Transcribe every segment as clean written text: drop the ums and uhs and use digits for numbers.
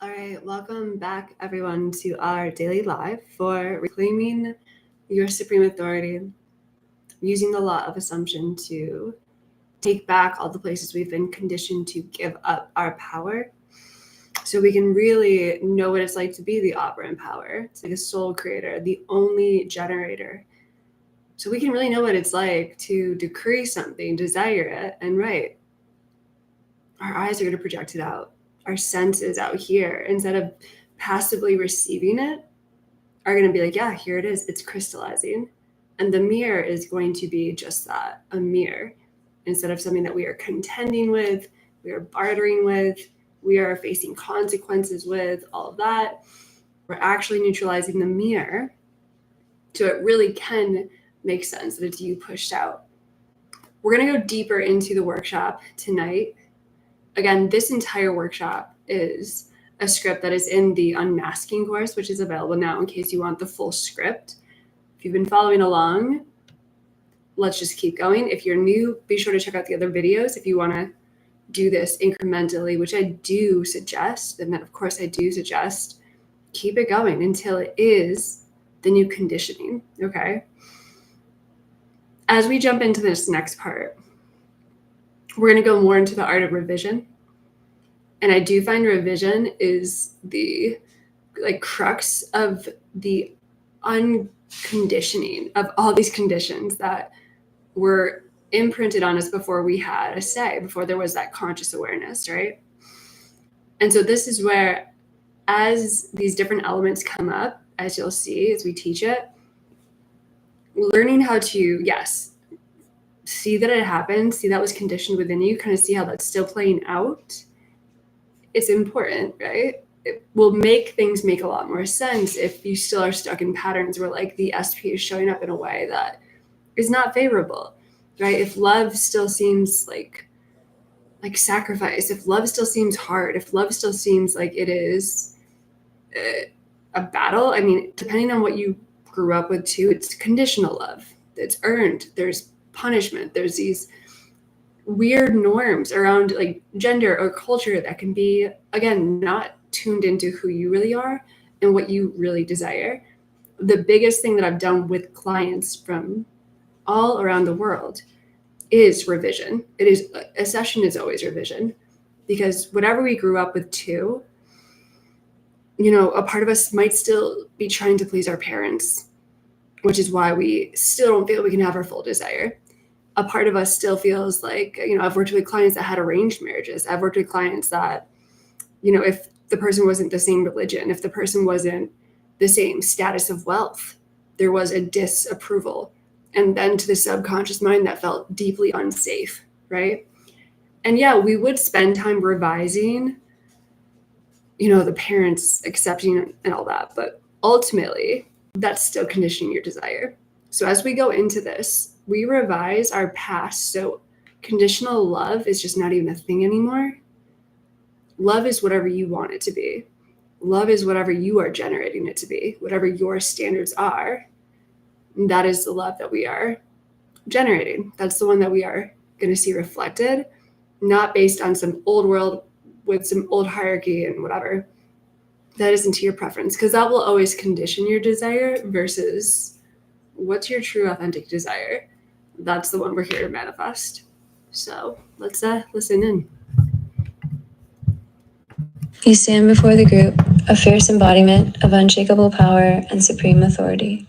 All right, welcome back everyone to our daily live for reclaiming your supreme authority, using the law of assumption to take back all the places we've been conditioned to give up our power so we can really know what it's like to be the operant power. It's like a soul creator, the only generator. So we can really know what it's like to decree something, desire it, and right. Our eyes are going to project it out. Our senses out here, instead of passively receiving it, are going to be like, yeah, here it is. It's crystallizing. And the mirror is going to be just that, a mirror, instead of something that we are contending with, we are bartering with, we are facing consequences with, all of that. We're actually neutralizing the mirror. So it really can make sense that it's you pushed out. We're going to go deeper into the workshop tonight. Again, this entire workshop is a script that is in the Unmasking course, which is available now in case you want the full script. If you've been following along, let's just keep going. If you're new, be sure to check out the other videos if you want to do this incrementally, which I do suggest. And then, of course, I do suggest keep it going until it is the new conditioning, okay? As we jump into this next part, we're going to go more into the art of revision. And I do find revision is the crux of the unconditioning of all these conditions that were imprinted on us before we had a say, before there was that conscious awareness, right? And so this is where, as these different elements come up, as you'll see as we teach it, learning how to, yes, see that it happened, see that was conditioned within you, kind of see how that's still playing out. It's important, right? It will make things make a lot more sense if you still are stuck in patterns where like the SP is showing up in a way that is not favorable, right? If love still seems like sacrifice, if love still seems hard, if love still seems like it is a battle, I mean, depending on what you grew up with too, it's conditional love. It's earned. There's punishment. There's these weird norms around like gender or culture that can be, again, not tuned into who you really are and what you really desire. The biggest thing that I've done with clients from all around the world is revision. It is a session is always revision, because whatever we grew up with too, you know, a part of us might still be trying to please our parents, which is why we still don't feel we can have our full desire. A part of us still feels like, you know, I've worked with clients that had arranged marriages. I've worked with clients that, you know, if the person wasn't the same religion, if the person wasn't the same status of wealth, there was a disapproval. And then to the subconscious mind, that felt deeply unsafe, right? And yeah, we would spend time revising, you know, the parents accepting and all that. But ultimately, that's still conditioning your desire. So as we go into this, we revise our past. So conditional love is just not even a thing anymore. Love is whatever you want it to be. Love is whatever you are generating it to be, whatever your standards are. That is the love that we are generating. That's the one that we are going to see reflected, not based on some old world with some old hierarchy and whatever. That isn't to your preference, because that will always condition your desire versus what's your true authentic desire. That's the one we're here to manifest. So let's listen in. You stand before the group, a fierce embodiment of unshakable power and supreme authority.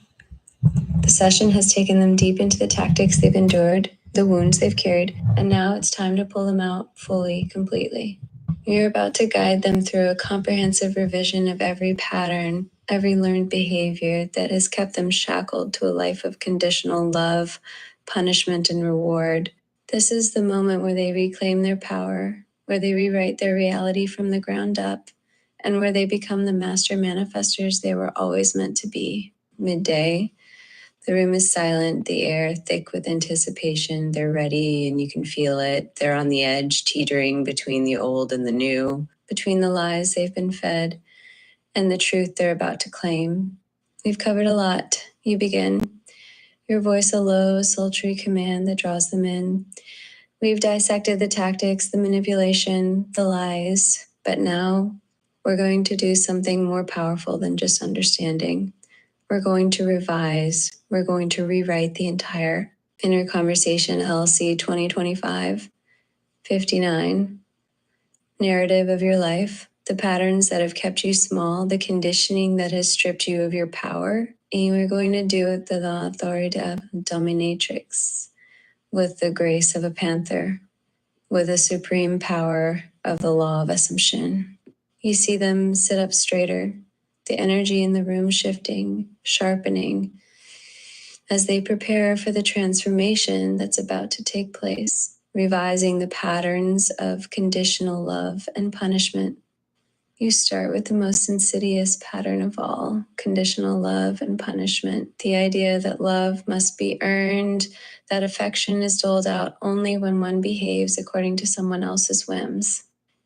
The session has taken them deep into the tactics they've endured, the wounds they've carried, and now it's time to pull them out fully, completely. You're about to guide them through a comprehensive revision of every pattern, every learned behavior that has kept them shackled to a life of conditional love, punishment, and reward. This is the moment where they reclaim their power, where they rewrite their reality from the ground up, and where they become the master manifestors they were always meant to be. Midday, the room is silent, the air thick with anticipation. They're ready and you can feel it. They're on the edge, teetering between the old and the new, between the lies they've been fed and the truth they're about to claim. We've covered a lot. You begin. Your voice a low, sultry command that draws them in. We've dissected the tactics, the manipulation, the lies, but now we're going to do something more powerful than just understanding. We're going to revise, we're going to rewrite the entire Inner Conversation LLC 2025 59 narrative of your life, the patterns that have kept you small, the conditioning that has stripped you of your power. And we're going to do it with the authority of a dominatrix, with the grace of a panther, with the supreme power of the law of assumption. You see them sit up straighter, the energy in the room shifting, sharpening, as they prepare for the transformation that's about to take place, revising the patterns of conditional love and punishment. You start with the most insidious pattern of all, conditional love and punishment. The idea that love must be earned, that affection is doled out only when one behaves according to someone else's whims.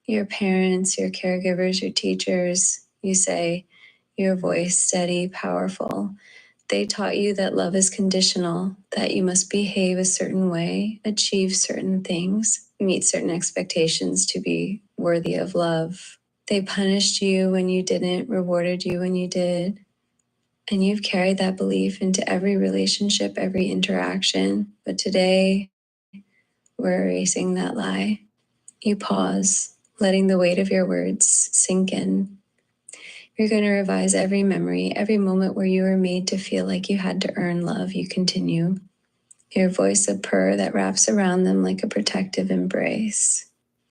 Your parents, your caregivers, your teachers, you say, your voice steady, powerful. They taught you that love is conditional, that you must behave a certain way, achieve certain things, meet certain expectations to be worthy of love. They punished you when you didn't, rewarded you when you did. And you've carried that belief into every relationship, every interaction. But today, we're erasing that lie. You pause, letting the weight of your words sink in. You're going to revise every memory, every moment where you were made to feel like you had to earn love. You continue. Your voice a purr that wraps around them like a protective embrace.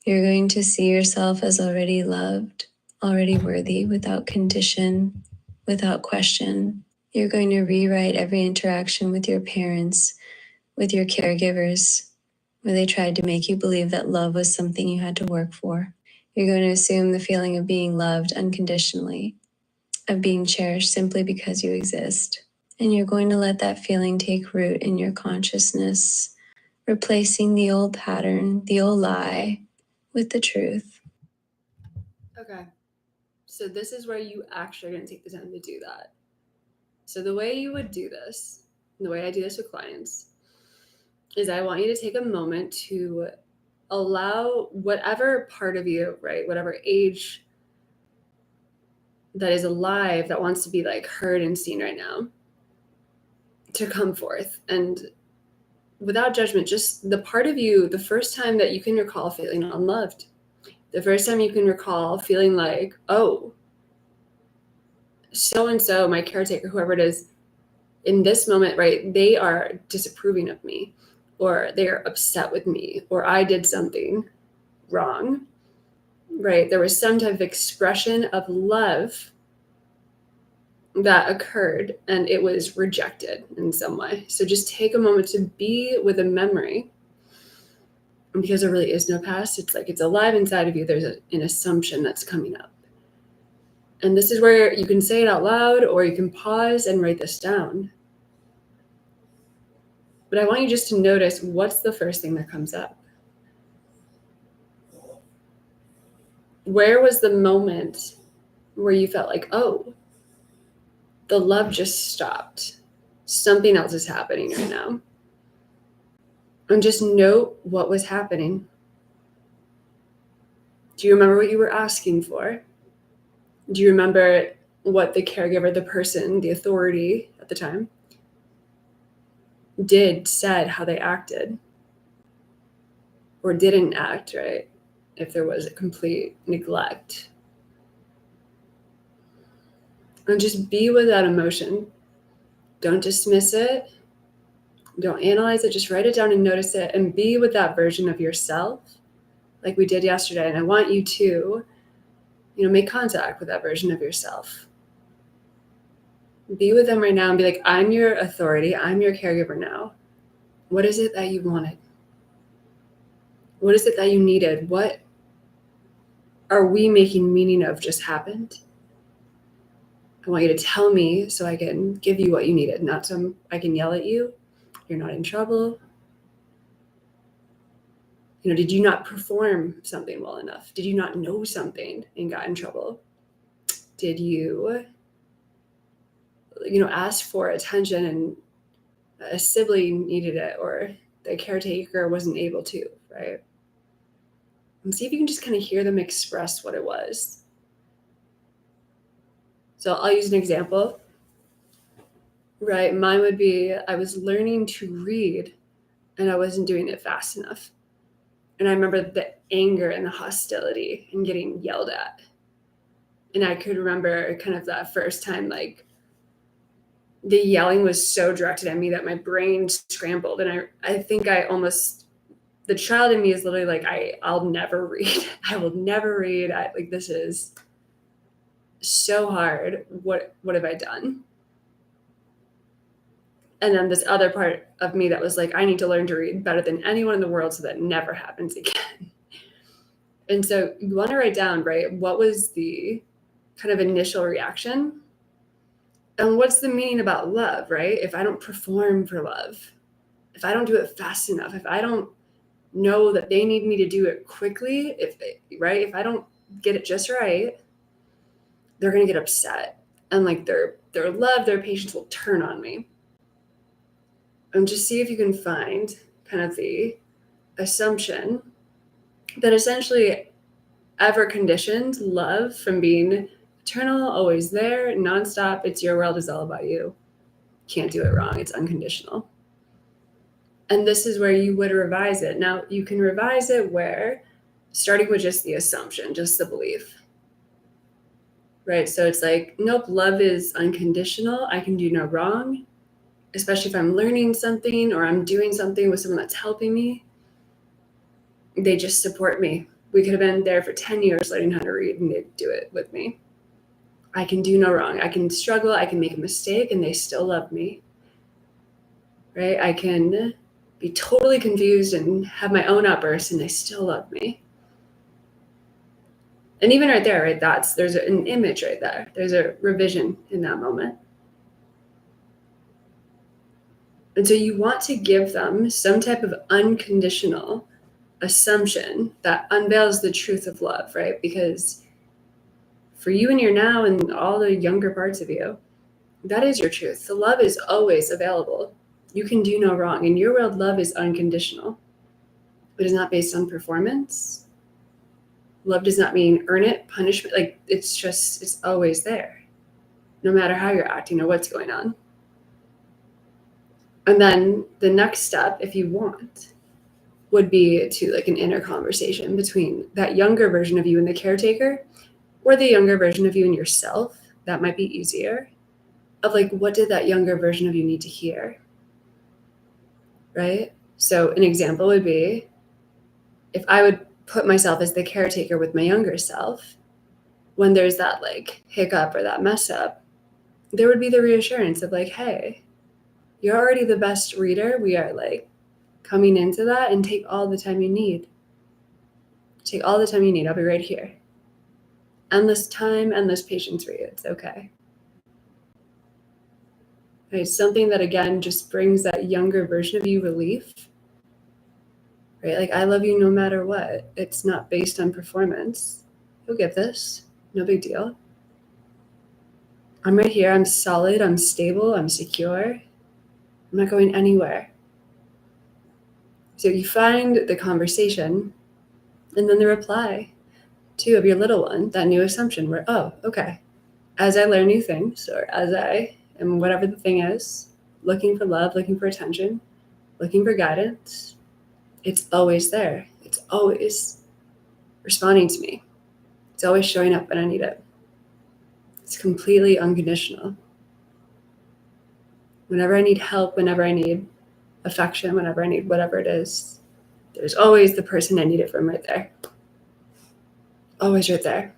You're going to see yourself as already loved, already worthy, without condition, without question. You're going to rewrite every interaction with your parents, with your caregivers, where they tried to make you believe that love was something you had to work for. You're going to assume the feeling of being loved unconditionally, of being cherished simply because you exist. And you're going to let that feeling take root in your consciousness, replacing the old pattern, the old lie, with the truth. Okay. So this is where you actually are going to take the time to do that. So the way you would do this, the way I do this with clients, is I want you to take a moment to allow whatever part of you, right, whatever age that is alive that wants to be like heard and seen right now, to come forth. And without judgment, just the part of you, the first time that you can recall feeling unloved, the first time you can recall feeling like, oh, so-and-so, my caretaker, whoever it is, in this moment, right, they are disapproving of me, or they are upset with me, or I did something wrong, right? There was some type of expression of love that occurred and it was rejected in some way. So just take a moment to be with a memory. And because there really is no past, it's like it's alive inside of you. There's an assumption that's coming up. And this is where you can say it out loud, or you can pause and write this down. But I want you just to notice, what's the first thing that comes up? Where was the moment where you felt like, oh, the love just stopped? Something else is happening right now. And just note what was happening. Do you remember what you were asking for? Do you remember what the caregiver, the person, the authority at the time did, said, how they acted? Or didn't act, right? If there was a complete neglect. And just be with that emotion. Don't dismiss it. Don't analyze it. Just write it down and notice it, and be with that version of yourself like we did yesterday. And I want you to, make contact with that version of yourself. Be with them right now and be like, I'm your authority. I'm your caregiver now. What is it that you wanted? What is it that you needed? What are we making meaning of just happened? I want you to tell me so I can give you what you needed, not so I can yell at you. You're not in trouble. Did you not perform something well enough? Did you not know something and got in trouble? Did you, ask for attention and a sibling needed it, or the caretaker wasn't able to, right? And see if you can just kind of hear them express what it was. So I'll use an example, right? Mine would be, I was learning to read and I wasn't doing it fast enough. And I remember the anger and the hostility and getting yelled at. And I could remember kind of that first time, like the yelling was so directed at me that my brain scrambled. And I think I almost, the child in me is literally like, I'll never read. I will never read. Like, this is so hard. What have I done? And then this other part of me that was like, I need to learn to read better than anyone in the world so that never happens again. And so you want to write down, right, what was the kind of initial reaction? And what's the meaning about love, right? If I don't perform for love, if I don't do it fast enough, if I don't know that they need me to do it quickly, if I don't get it just right, they're going to get upset. And like their love, their patience will turn on me. And just see if you can find kind of the assumption that essentially ever conditioned love from being eternal, always there, nonstop. It's your world, is all about you. Can't do it wrong. It's unconditional. And this is where you would revise it. Now, you can revise it where starting with just the assumption, just the belief, right? So it's like, nope, love is unconditional. I can do no wrong, especially if I'm learning something or I'm doing something with someone that's helping me. They just support me. We could have been there for 10 years learning how to read and they'd do it with me. I can do no wrong. I can struggle. I can make a mistake and they still love me, right? I can be totally confused and have my own outbursts and they still love me. And even right there, right, there's an image right there. There's a revision in that moment. And so you want to give them some type of unconditional assumption that unveils the truth of love, right? Because for you in your now and all the younger parts of you, that is your truth. The love is always available. You can do no wrong. In your world, love is unconditional. It is not based on performance. Love does not mean earn it, punishment. Like it's always there, no matter how you're acting or what's going on. And then the next step, if you want, would be to like an inner conversation between that younger version of you and the caretaker, or the younger version of you and yourself. That might be easier. Of like, what did that younger version of you need to hear? Right? So an example would be, if I would put myself as the caretaker with my younger self, when there's that like hiccup or that mess up, there would be the reassurance of like, hey, you're already the best reader. We are like coming into that, and take all the time you need. Take all the time you need. I'll be right here. Endless time, endless patience for you. It's okay. Right? Something that, again, just brings that younger version of you relief. Right? Like, I love you no matter what. It's not based on performance. You'll get this. No big deal. I'm right here. I'm solid. I'm stable. I'm secure. I'm not going anywhere. So you find the conversation and then the reply too of your little one, that new assumption where, oh, okay, as I learn new things, or as I am whatever the thing is, looking for love, looking for attention, looking for guidance, it's always there. It's always responding to me. It's always showing up when I need it. It's completely unconditional. Whenever I need help, whenever I need affection, whenever I need whatever it is, there's always the person I need it from right there. Always right there.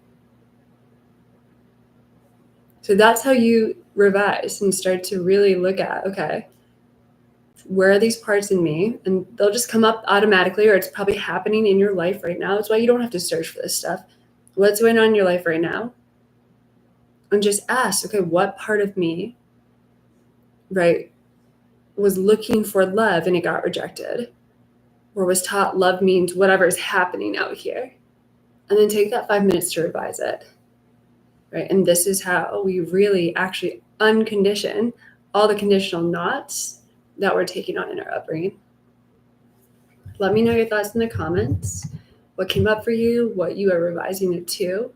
So that's how you revise and start to really look at, okay, where are these parts in me? And they'll just come up automatically, or it's probably happening in your life right now. That's why you don't have to search for this stuff. What's going on in your life right now? And just ask, okay, what part of me, right, was looking for love and it got rejected? Or was taught love means whatever is happening out here? And then take that 5 minutes to revise it. Right? And this is how we really actually uncondition all the conditional knots that we're taking on in our upbringing. Let me know your thoughts in the comments. What came up for you, what you are revising it to.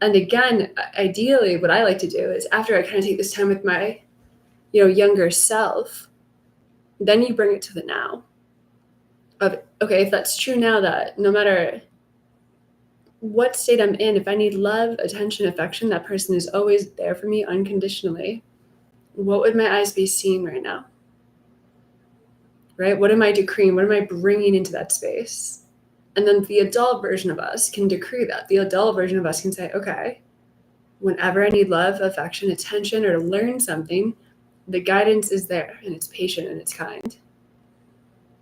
And again, ideally, what I like to do is after I kind of take this time with my, younger self, then you bring it to the now of, okay, if that's true now, that no matter what state I'm in, if I need love, attention, affection, that person is always there for me unconditionally. What would my eyes be seeing right now? Right? What am I decreeing? What am I bringing into that space? And then the adult version of us can decree that. The adult version of us can say, okay, whenever I need love, affection, attention, or to learn something, the guidance is there, and it's patient and it's kind.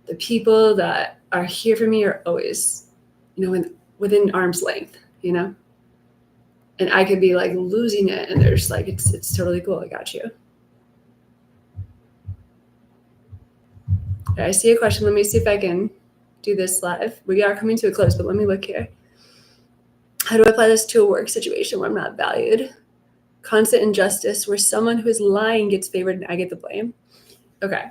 The people that are here for me are always, within arm's length, And I could be like losing it, and they're just like, it's totally cool. I got you. Okay, I see a question. Let me see if I can do this live. We are coming to a close, but let me look here. How do I apply this to a work situation where I'm not valued? Constant injustice where someone who is lying gets favored and I get the blame. Okay.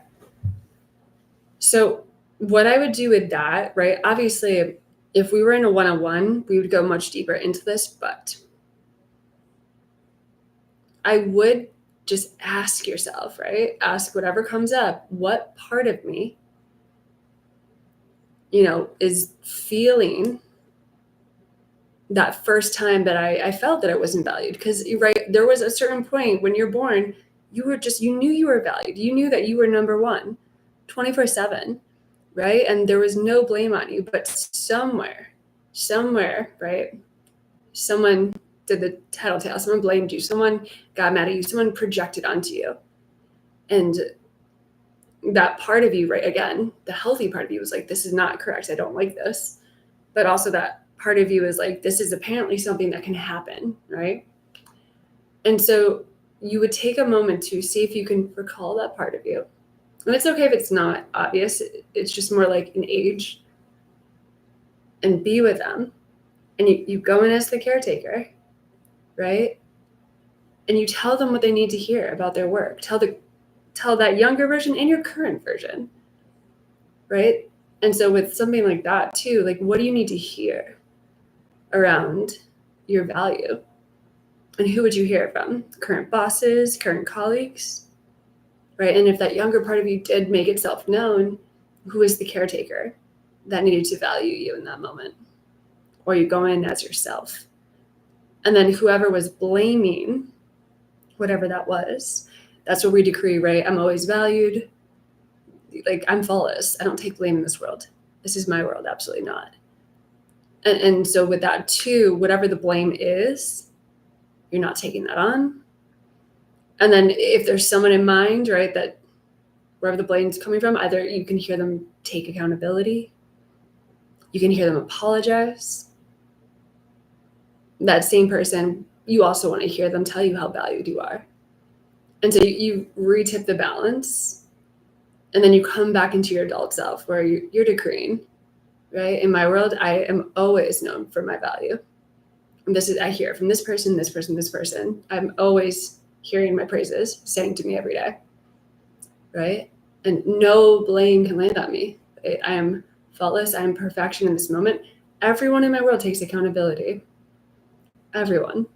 So what I would do with that, right? Obviously, if we were in a one-on-one, we would go much deeper into this, but I would just ask yourself, right? Ask whatever comes up, what part of me, is feeling that first time that I felt that I wasn't valued. Because, right, there was a certain point when you're born, you knew you were valued. You knew that you were number one, 24/7, right? And there was no blame on you, but somewhere, right? Someone did the tattletale, someone blamed you, someone got mad at you, someone projected onto you. And that part of you, right, again, the healthy part of you was like, this is not correct. I don't like this. But also that part of you is like, this is apparently something that can happen, right? And so you would take a moment to see if you can recall that part of you. And it's okay if it's not obvious. It's just more like an age. And be with them. And you go in as the caretaker, right? And you tell them what they need to hear about their work. Tell that younger version and your current version, right? And so with something like that too, like what do you need to hear around your value? And who would you hear from? Current bosses, current colleagues, right? And if that younger part of you did make itself known, who is the caretaker that needed to value you in that moment? Or you go in as yourself. And then whoever was blaming, whatever that was, that's what we decree, right? I'm always valued. Like, I'm flawless. I don't take blame in this world. This is my world. Absolutely not. And so with that too, whatever the blame is, you're not taking that on. And then if there's someone in mind, right, that wherever the blame is coming from, either you can hear them take accountability, you can hear them apologize. That same person, you also want to hear them tell you how valued you are. And so you retip the balance, and then you come back into your adult self where you're decreeing, right? In my world, I am always known for my value. And I hear from this person, this person, this person. I'm always hearing my praises saying to me every day, right? And no blame can land on me. I am faultless. I am perfection in this moment. Everyone in my world takes accountability. Everyone.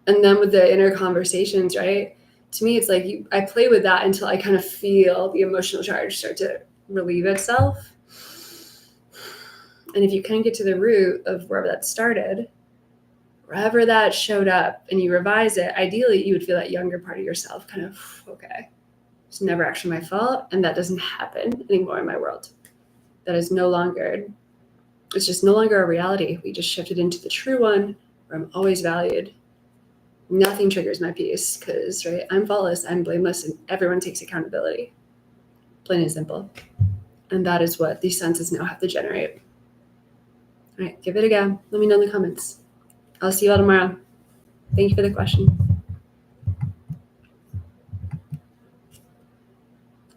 And then with the inner conversations, right? To me, it's like I play with that until I kind of feel the emotional charge start to relieve itself. And if you kind of get to the root of wherever that started, wherever that showed up, and you revise it, ideally you would feel that younger part of yourself kind of, okay, it's never actually my fault. And that doesn't happen anymore in my world. That is it's just no longer a reality. We just shifted into the true one where I'm always valued. Nothing triggers my peace because, right, I'm flawless, I'm blameless, and everyone takes accountability. Plain and simple. And that is what these senses now have to generate. All right, give it a go. Let me know in the comments. I'll see you all tomorrow. Thank you for the question.